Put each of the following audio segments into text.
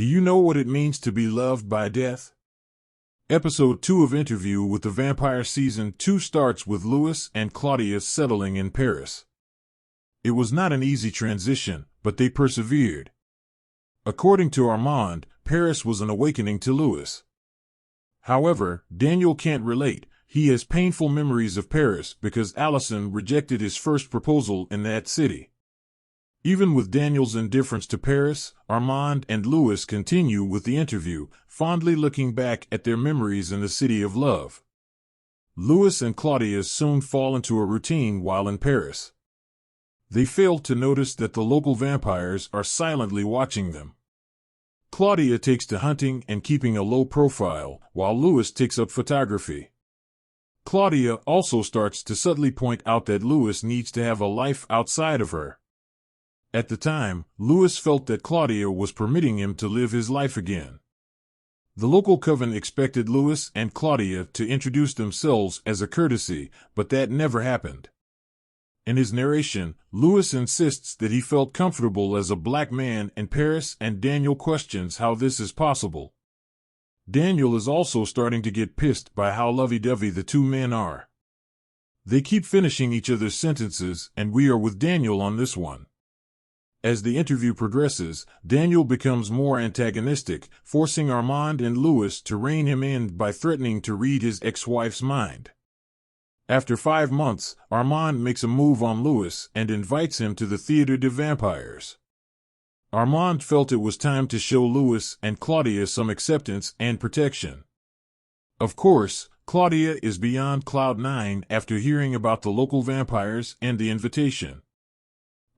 Do you know what it means to be loved by death? Episode 2 of Interview with the Vampire Season 2 starts with Louis and Claudia settling in Paris. It was not an easy transition, but they persevered. According to Armand, Paris was an awakening to Louis. However, Daniel can't relate. He has painful memories of Paris because Allison rejected his first proposal in that city. Even with Daniel's indifference to Paris, Armand and Louis continue with the interview, fondly looking back at their memories in the city of love. Louis and Claudia soon fall into a routine while in Paris. They fail to notice that the local vampires are silently watching them. Claudia takes to hunting and keeping a low profile, while Louis takes up photography. Claudia also starts to subtly point out that Louis needs to have a life outside of her. At the time, Louis felt that Claudia was permitting him to live his life again. The local coven expected Louis and Claudia to introduce themselves as a courtesy, but that never happened. In his narration, Louis insists that he felt comfortable as a black man in Paris, and Daniel questions how this is possible. Daniel is also starting to get pissed by how lovey-dovey the two men are. They keep finishing each other's sentences, and we are with Daniel on this one. As the interview progresses, Daniel becomes more antagonistic, forcing Armand and Louis to rein him in by threatening to read his ex-wife's mind. After 5 months, Armand makes a move on Louis and invites him to the Theatre des Vampires. Armand felt it was time to show Louis and Claudia some acceptance and protection. Of course, Claudia is beyond cloud nine after hearing about the local vampires and the invitation.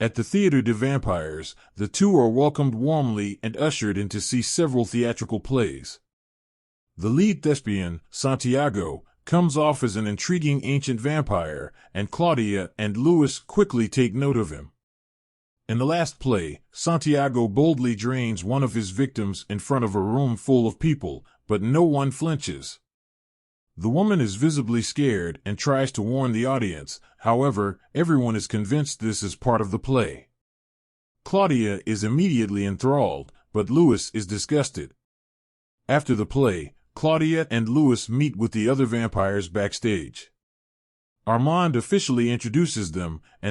At the Theatre des Vampires, the two are welcomed warmly and ushered in to see several theatrical plays. The lead thespian, Santiago, comes off as an intriguing ancient vampire, and Claudia and Louis quickly take note of him. In the last play, Santiago boldly drains one of his victims in front of a room full of people, but no one flinches. The woman is visibly scared and tries to warn the audience. However, everyone is convinced this is part of the play. Claudia is immediately enthralled, but Louis is disgusted. After the play, Claudia and Louis meet with the other vampires backstage. Armand officially introduces them, and